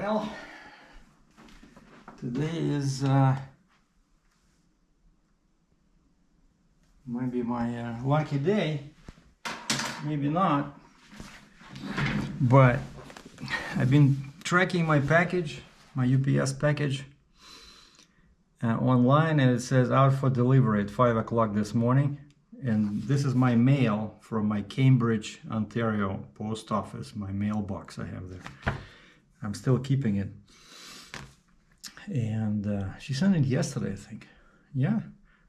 Well, today is might be my lucky day, maybe not, but I've been tracking my package, my UPS package online, and it says out for delivery at 5 o'clock this morning. And this is my mail from my Cambridge, Ontario post office, my mailbox I have there. I'm still keeping it. And she sent it yesterday, I think. Yeah.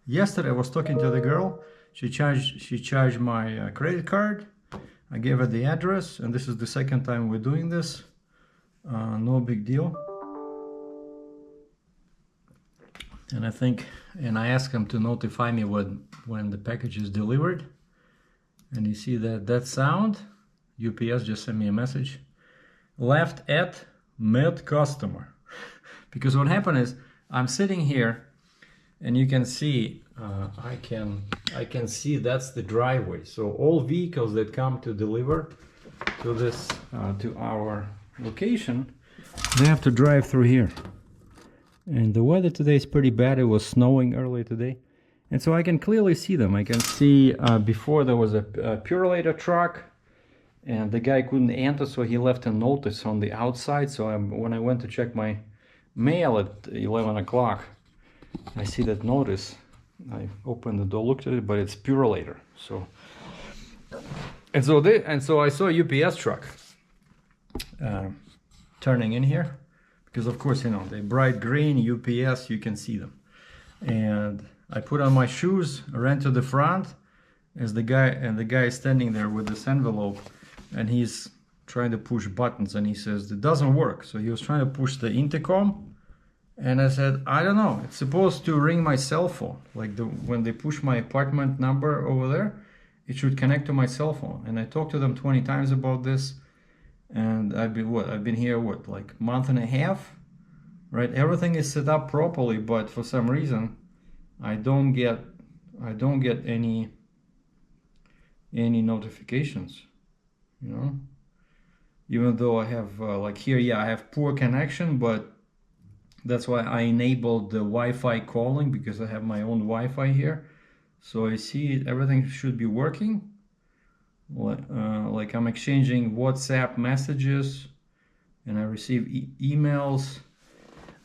Yesterday I was talking to the girl. She charged my credit card. I gave her the address, and this is the second time we're doing this. No big deal. And I asked him to notify me when the package is delivered. And you see that sound? UPS just sent me a message. Left at met customer. Because what happened is I'm sitting here, and you can see I can see that's the driveway. So all vehicles that come to deliver to this to our location, they have to drive through here. And the weather today is pretty bad. It was snowing earlier today, and so I can clearly see them. I can see before there was a Purelator truck, and the guy couldn't enter, so he left a notice on the outside. So when I went to check my mail at 11 o'clock, I see that notice. I opened the door, looked at it, but it's Purelator. So and so I saw a UPS truck turning in here. Because of course, you know, they're bright green, UPS, you can see them. And I put on my shoes, ran to the front, as the guy is standing there with this envelope, and he's trying to push buttons, and he says, it doesn't work. So he was trying to push the intercom, and I said, I don't know, it's supposed to ring my cell phone. Like when they push my apartment number over there, it should connect to my cell phone. And I talked to them 20 times about this. And I've been here like month and a half, right? Everything is set up properly, but for some reason I don't get any notifications, you know, even though I have like here, yeah, I have poor connection, but that's why I enabled the Wi-Fi calling, because I have my own Wi-Fi here. So I see everything should be working. Like I'm exchanging WhatsApp messages, and I receive emails.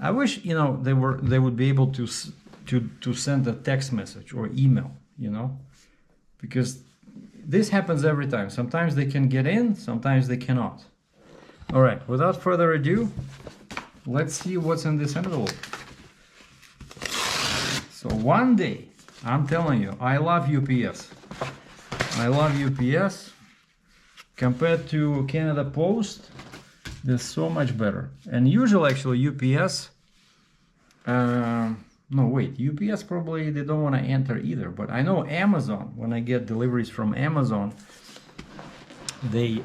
I wish, you know, they would be able to send a text message or email, you know, because this happens every time. Sometimes they can get in, sometimes they cannot. All right, without further ado, let's see what's in this envelope. So one day, I'm telling you, I love UPS. I love UPS. Compared to Canada Post, they're so much better. And usually, actually, UPS, no, wait, UPS probably they don't want to enter either. But I know Amazon, when I get deliveries from Amazon, they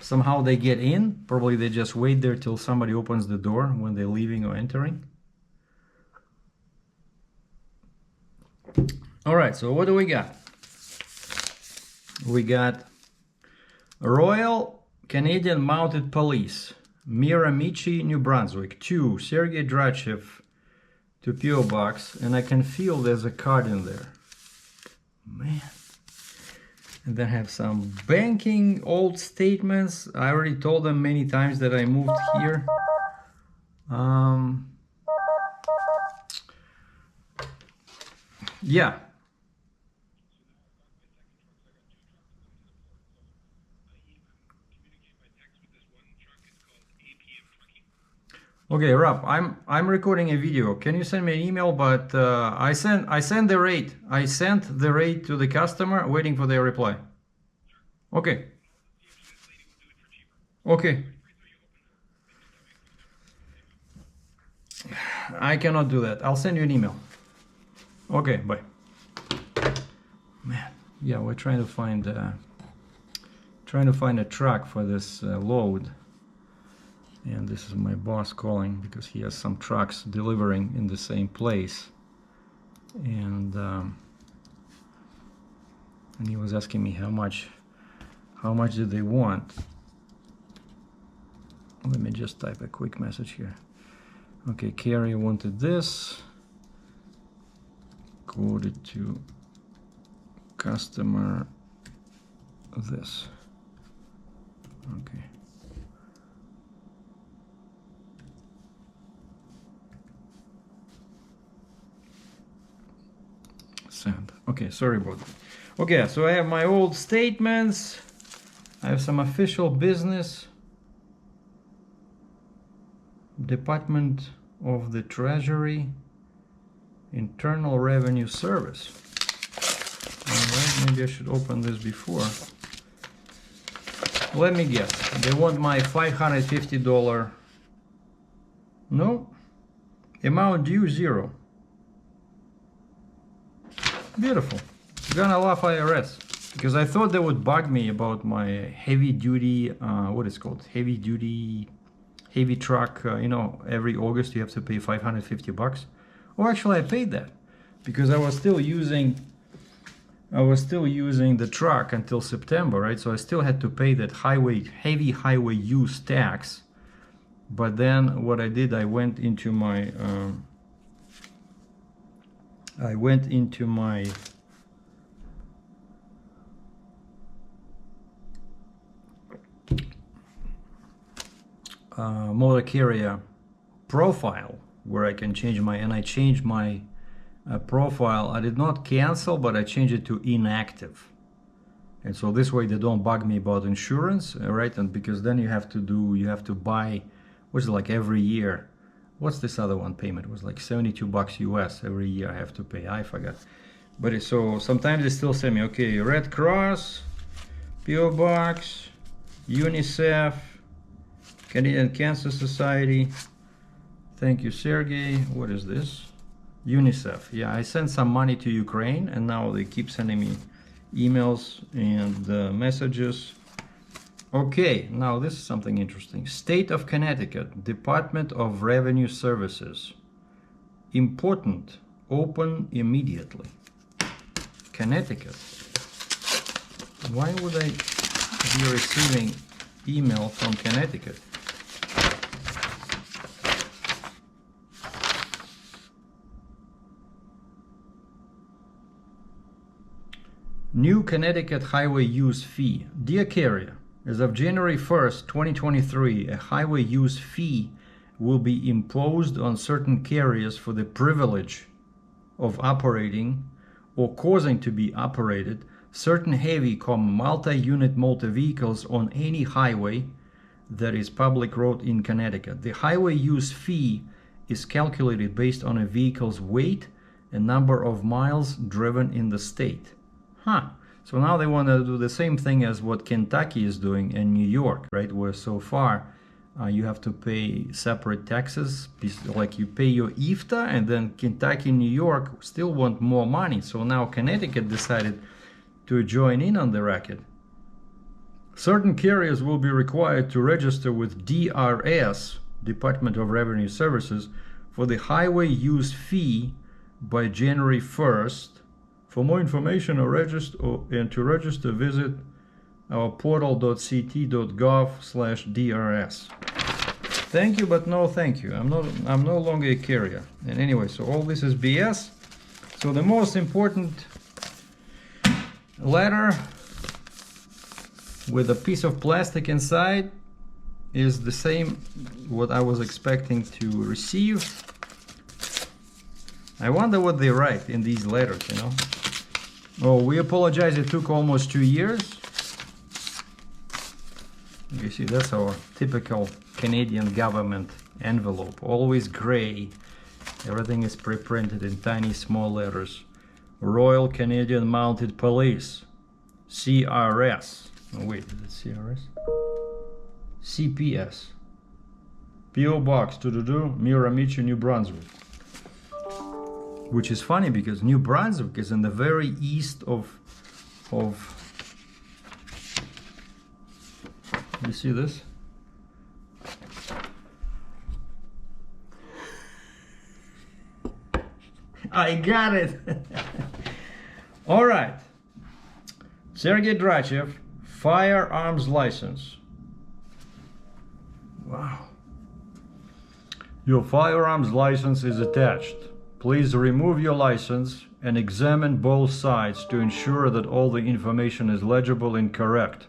somehow they get in. Probably they just wait there till somebody opens the door when they're leaving or entering. All right, so what do we got? We got Royal Canadian Mounted Police, Miramichi, New Brunswick, to Sergei Dratchev, to P.O. Box, and I can feel there's a card in there. Man. And then I have some banking old statements. I already told them many times that I moved here. Yeah. Okay, Rob, I'm recording a video. Can you send me an email? But I sent the rate. I sent the rate to the customer, waiting for their reply. Okay. Okay. I cannot do that. I'll send you an email. Okay, bye. Man, yeah, we're trying to find a truck for this load. And this is my boss calling because he has some trucks delivering in the same place, and he was asking me how much did they want. Let me just type a quick message here. Okay, Carrie wanted this. Quoted to customer this. Okay. Send. Okay, sorry about that. Okay, so I have my old statements. I have some official business. Department of the Treasury, Internal Revenue Service. Alright, maybe I should open this before. Let me guess. They want my $550. No. Amount due, 0. Beautiful. Gonna love IRS. Because I thought they would bug me about my heavy duty, what is it called? Heavy truck, you know, every August you have to pay $550. Oh, actually I paid that because I was still using the truck until September, right? So I still had to pay that heavy highway use tax. But then what I did, I went into my motor carrier profile where I can change my, and I changed my profile. I did not cancel, but I changed it to inactive. And so this way they don't bug me about insurance, right? And because then you have to buy, what's it like every year? What's this other one payment? It was like $72 US every year I have to pay. I forgot. But so sometimes they still send me, okay, Red Cross, PO Box, UNICEF, Canadian Cancer Society. Thank you, Sergei. What is this? UNICEF. Yeah, I sent some money to Ukraine and now they keep sending me emails and messages. Okay, now this is something interesting. State of Connecticut, Department of Revenue Services. Important, open immediately. Connecticut. Why would I be receiving email from Connecticut? New Connecticut highway use fee. Dear carrier, as of January 1st, 2023, a highway use fee will be imposed on certain carriers for the privilege of operating or causing to be operated certain heavy, multi-unit motor vehicles on any highway that is public road in Connecticut. The highway use fee is calculated based on a vehicle's weight and number of miles driven in the state. So now they want to do the same thing as what Kentucky is doing in New York, right? Where so far you have to pay separate taxes, like you pay your IFTA, and then Kentucky and New York still want more money. So now Connecticut decided to join in on the racket. Certain carriers will be required to register with DRS, Department of Revenue Services, for the highway use fee by January 1st. For more information or to register, visit our portal.ct.gov/DRS. Thank you, but no thank you. I'm no longer a carrier. And anyway, so all this is BS. So the most important letter with a piece of plastic inside is the same what I was expecting to receive. I wonder what they write in these letters, you know. Oh, we apologize, it took almost 2 years. You see, that's our typical Canadian government envelope, always gray. Everything is pre-printed in tiny small letters. Royal Canadian Mounted Police, CRS. Oh wait, is it CRS? CPS. PO Box, Miramichi, New Brunswick. Which is funny because New Brunswick is in the very east of you see this? I got it. All right. Sergei Dratchev, firearms license. Wow. Your firearms license is attached. Please remove your license and examine both sides to ensure that all the information is legible and correct.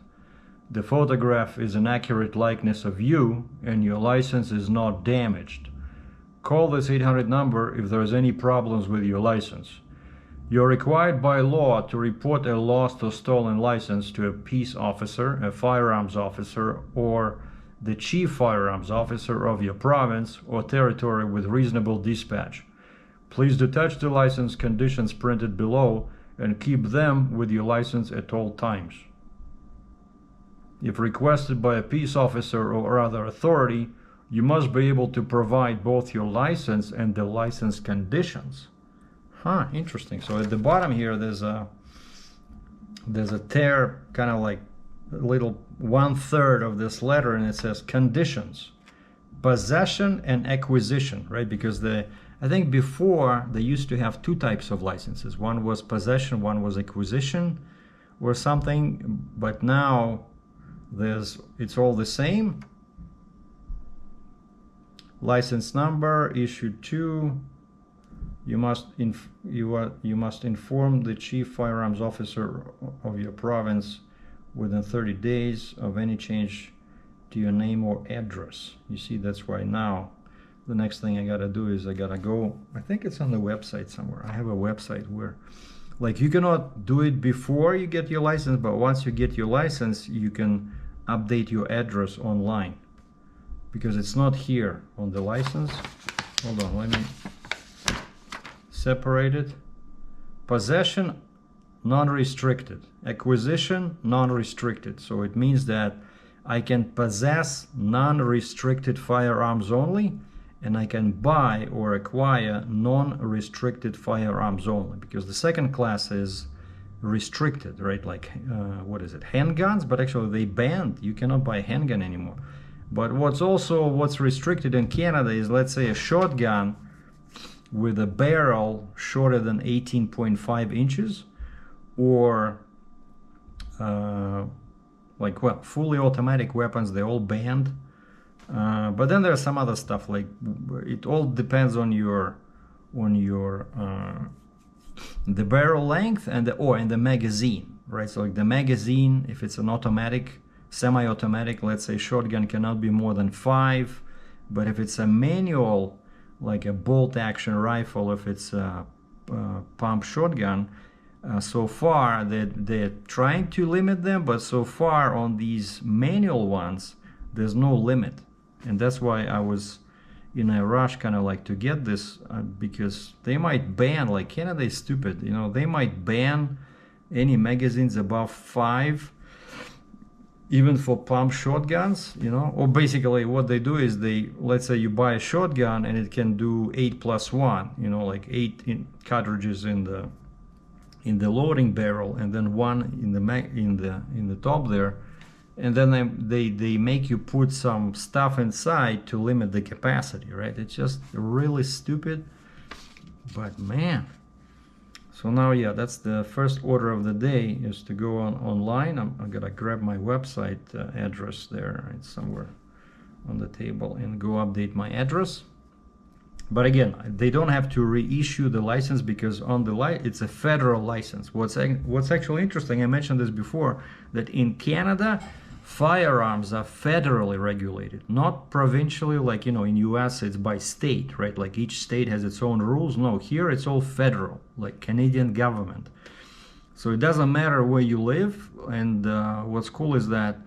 The photograph is an accurate likeness of you and your license is not damaged. Call this 800 number if there is any problems with your license. You're required by law to report a lost or stolen license to a peace officer, a firearms officer, or the chief firearms officer of your province or territory with reasonable dispatch. Please detach the license conditions printed below and keep them with your license at all times. If requested by a peace officer or other authority, you must be able to provide both your license and the license conditions. Huh, interesting. So at the bottom here, there's a tear, kind of like a little 1/3 of this letter, and it says conditions, possession and acquisition, right? Because I think before they used to have two types of licenses. One was possession, one was acquisition or something, but now it's all the same. License number, issue 2. You must inform the chief firearms officer of your province within 30 days of any change to your name or address. You see, that's why now the next thing I gotta do is I gotta go, I think it's on the website somewhere. I have a website where, like, you cannot do it before you get your license, but once you get your license, you can update your address online, because it's not here on the license. Hold on, let me separate it. Possession, non-restricted. Acquisition, non-restricted. So it means that I can possess non-restricted firearms only, and I can buy or acquire non-restricted firearms only, because the second class is restricted, right? Like what is it, handguns? But actually they banned, you cannot buy a handgun anymore. But what's restricted in Canada is, let's say, a shotgun with a barrel shorter than 18.5 inches, or fully automatic weapons, they're all banned. But then there's some other stuff, like it all depends on your the barrel length and the magazine, right? So like the magazine, if it's an automatic, semi-automatic, let's say shotgun, cannot be more than 5, but if it's a manual, like a bolt action rifle, if it's a pump shotgun, so far they're trying to limit them, but so far on these manual ones there's no limit. And that's why I was in a rush kind of like to get this, because they might ban, like Canada is stupid, you know, they might ban any magazines above 5, even for pump shotguns, you know. Or basically what they do is let's say you buy a shotgun and it can do 8+1, you know, like 8 cartridges in the loading barrel, and then 1 in the top there, and then they make you put some stuff inside to limit the capacity, right? It's just really stupid, but man. So now, yeah, that's the first order of the day, is to go online. I'm gonna grab my website address there. It's somewhere on the table, and go update my address. But again, they don't have to reissue the license, because on the it's a federal license. What's actually interesting, I mentioned this before, that in Canada, firearms are federally regulated, not provincially, like, you know, in US it's by state, right? Like each state has its own rules. No, here it's all federal, like Canadian government. So it doesn't matter where you live. And what's cool is that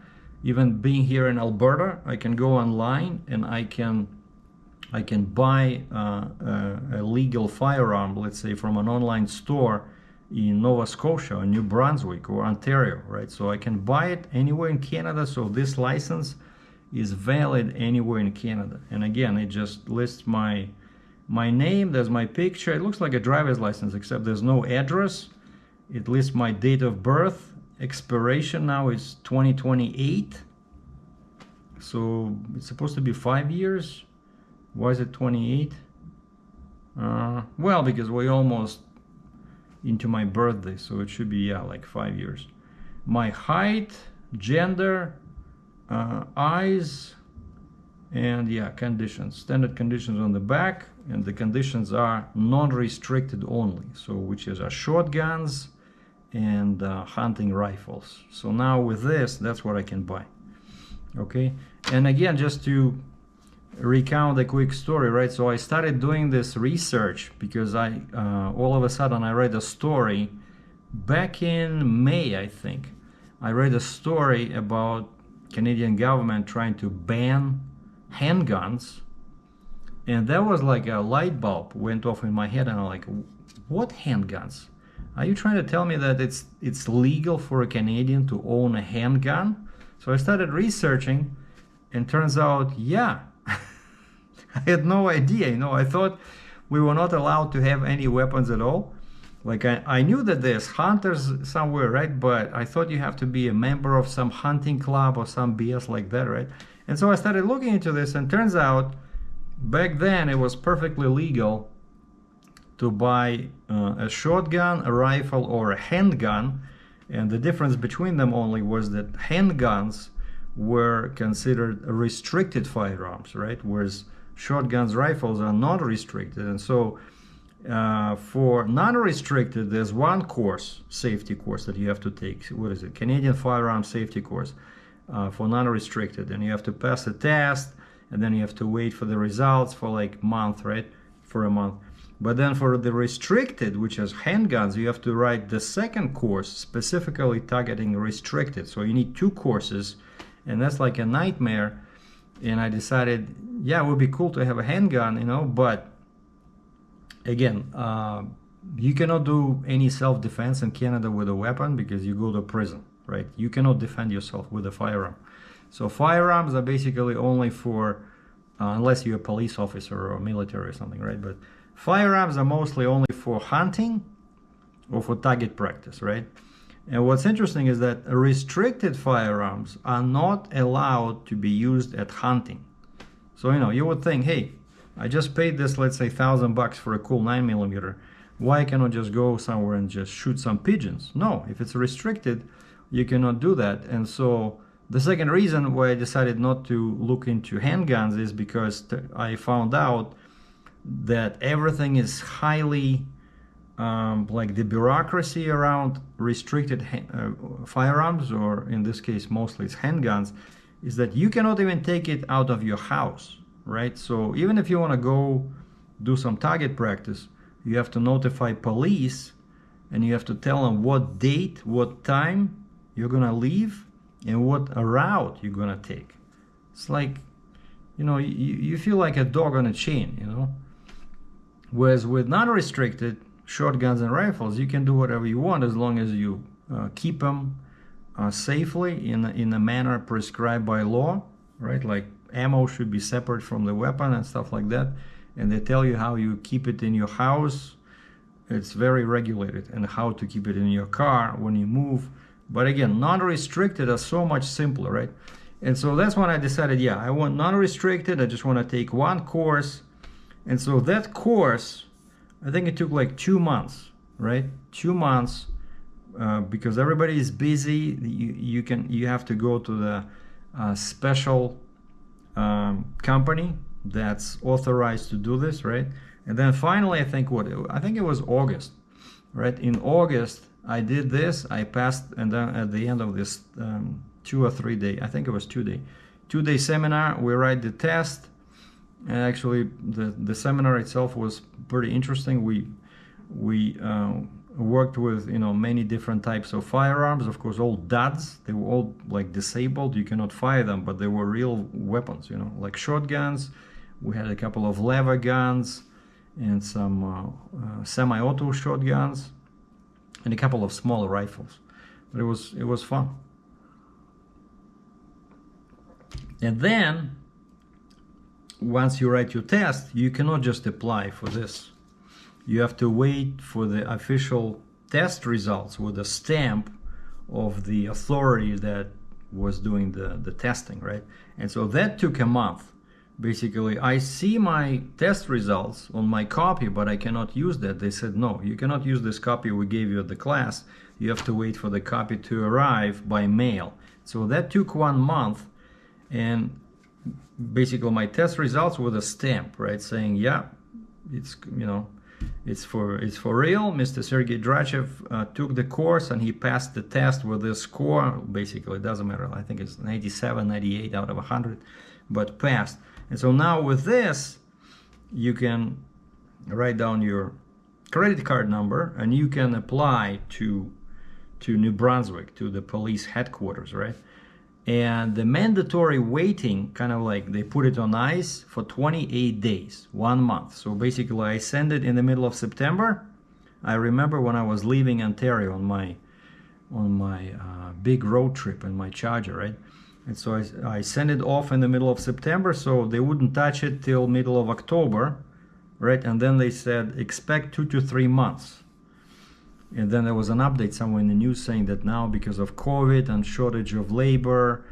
even being here in Alberta, I can go online and I can buy a legal firearm, let's say from an online store in Nova Scotia or New Brunswick or Ontario, right? So I can buy it anywhere in Canada. So this license is valid anywhere in Canada. And again, it just lists my name, there's my picture. It looks like a driver's license, except there's no address. It lists my date of birth. Expiration now is 2028. So it's supposed to be 5 years. Why is it 28? Well, because we're almost into my birthday, so it should be, yeah, like 5 years. My height, gender, eyes, And yeah, conditions, standard conditions on the back, and the conditions are non-restricted only, so which is shotguns and hunting rifles. So now with this, that's what I can buy. Okay, and again, just to recount a quick story, right? So I started doing this research because I all of a sudden I read a story back in May, I think. I read a story about Canadian government trying to ban handguns, and that was like a light bulb went off in my head, and I'm like, what handguns? Are you trying to tell me that it's legal for a Canadian to own a handgun? So I started researching, and turns out, yeah, I had no idea, you know. I thought we were not allowed to have any weapons at all. Like I knew that there's hunters somewhere, right? But I thought you have to be a member of some hunting club or some BS like that, right? And so I started looking into this, and turns out back then it was perfectly legal to buy a shotgun, a rifle, or a handgun. And the difference between them only was that handguns were considered restricted firearms, right? Whereas shotguns, rifles are not restricted. And so for non-restricted, there's one course, safety course, that you have to take. What is it? Canadian Firearm Safety Course for non-restricted. And you have to pass a test, and then you have to wait for the results for like a month, right? For a month. But then for the restricted, which is handguns, you have to write the second course specifically targeting restricted. So you need two courses, and that's like a nightmare. And I decided, yeah, it would be cool to have a handgun, you know, but again, you cannot do any self-defense in Canada with a weapon because you go to prison, right? You cannot defend yourself with a firearm. So firearms are basically only for, unless you're a police officer or military or something, right? But firearms are mostly only for hunting or for target practice, right? And what's interesting is that restricted firearms are not allowed to be used at hunting. So, you know, you would think, hey, I just paid this, let's say, $1,000 for a cool 9mm. Why cannot just go somewhere and just shoot some pigeons? No, if it's restricted, you cannot do that. And so the second reason why I decided not to look into handguns is because I found out that everything is highly like the bureaucracy around restricted firearms, or in this case mostly it's handguns, is that you cannot even take it out of your house, right? So even if you want to go do some target practice, you have to notify police, and you have to tell them what date, what time you're gonna leave, and what route you're gonna take. It's like, you know, you feel like a dog on a chain, you know. Whereas with non-restricted shotguns and rifles, you can do whatever you want as long as you keep them safely in a manner prescribed by law, right? Like ammo should be separate from the weapon and stuff like that. And they tell you how you keep it in your house. It's very regulated, and how to keep it in your car when you move. But again, non-restricted are so much simpler, right? And so that's when I decided, yeah, I want non-restricted. I just want to take one course. And so that course, I think it took like 2 months, right? 2 months, because everybody is busy. You have to go to the special company that's authorized to do this, right? And then finally, I think it was August, right? In August, I did this. I passed, and then at the end of this 2 or 3 day, I think it was 2-day seminar, we write the test. And actually, the seminar itself was pretty interesting. We worked with, you know, many different types of firearms. Of course, all duds. They were all like disabled. You cannot fire them, but they were real weapons. You know, like shotguns. We had a couple of lever guns and some semi-auto shotguns, and a couple of small rifles. But it was fun. And then, once you write your test, you cannot just apply for this. You have to wait for the official test results with a stamp of the authority that was doing the testing, right? And so that took a month. Basically, I see my test results on my copy, but I cannot use that. They said, no, you cannot use this copy we gave you at the class. You have to wait for the copy to arrive by mail. So that took 1 month. And basically my test results with a stamp, right, saying, yeah, it's, you know, it's for real. Mr. Sergei Dratchev took the course and he passed the test with this score. Basically, it doesn't matter. I think it's 97, 98 out of 100, but passed. And so now with this, you can write down your credit card number and you can apply to New Brunswick, to the police headquarters, right? And the mandatory waiting, kind of like they put it on ice for 28 days, 1 month. So basically I sent it in the middle of September. I remember when I was leaving Ontario on my big road trip in my Charger, right? And so I sent it off in the middle of September, so they wouldn't touch it till middle of October, right? And then they said, expect 2 to 3 months. And then there was an update somewhere in the news saying that now because of COVID and shortage of labor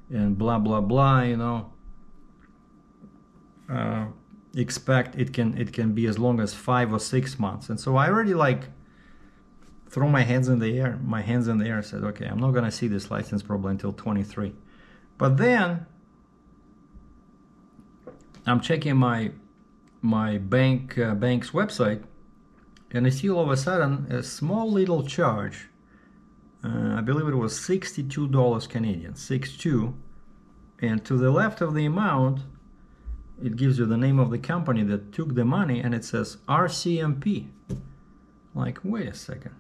and blah, blah, blah, you know, expect it can be as long as 5 or 6 months. And so I already like threw my hands in the air and said, okay, I'm not going to see this license probably until 23. But then I'm checking my bank's website, and I see all of a sudden a small little charge. I believe it was $62 Canadian, 62. And to the left of the amount, it gives you the name of the company that took the money, and it says RCMP. Like, wait a second.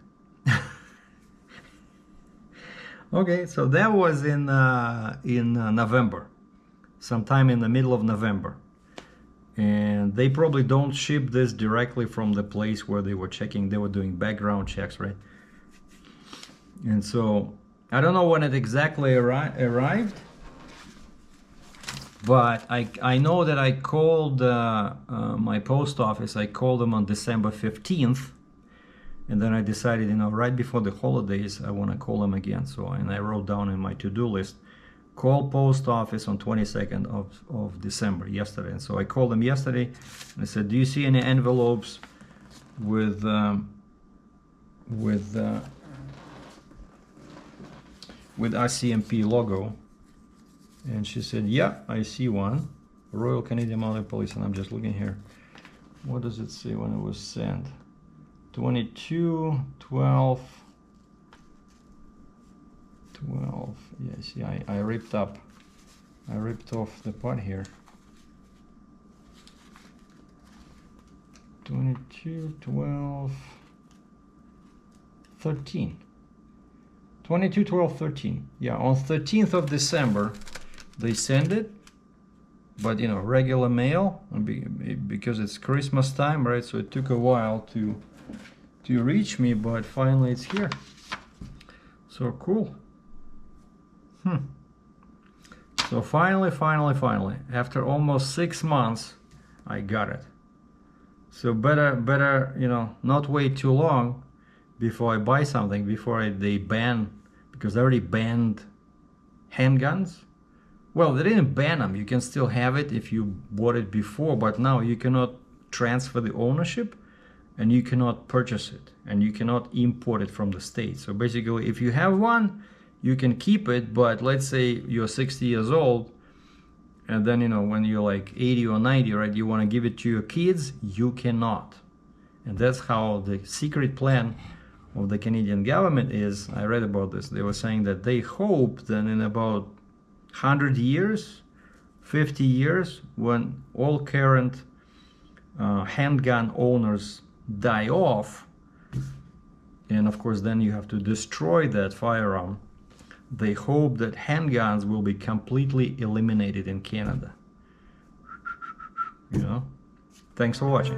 Okay, so that was in November, sometime in the middle of November. And they probably don't ship this directly from the place where they were checking, they were doing background checks, right? And so I don't know when it exactly arrived, but I know that I called my post office. I called them on December 15th, and then I decided, you know, right before the holidays, I want to call them again. So, and I wrote down in my to-do list, call post office on 22nd of December, yesterday. And so I called them yesterday and I said, do you see any envelopes with RCMP logo? And she said, yeah, I see one, Royal Canadian Mounted Police. And I'm just looking here, what does it say when it was sent? 22/12. Yeah, see, I ripped off the part here. 22/12/13. 22/12/13. Yeah, on 13th of December they send it, but you know, regular mail, because it's Christmas time, right? So it took a while to reach me, but finally it's here. So cool. So finally, after almost 6 months, I got it. So better, you know, not wait too long before I buy something, before they ban, because they already banned handguns. Well, they didn't ban them. You can still have it if you bought it before, but now you cannot transfer the ownership, and you cannot purchase it, and you cannot import it from the States. So basically, if you have one, you can keep it, but let's say you're 60 years old, and then, you know, when you're like 80 or 90, right, you want to give it to your kids, you cannot. And that's how the secret plan of the Canadian government is. I read about this. They were saying that they hope that in about 100 years, 50 years, when all current handgun owners die off, and of course then you have to destroy that firearm, they hope that handguns will be completely eliminated in Canada. You know? Thanks for watching.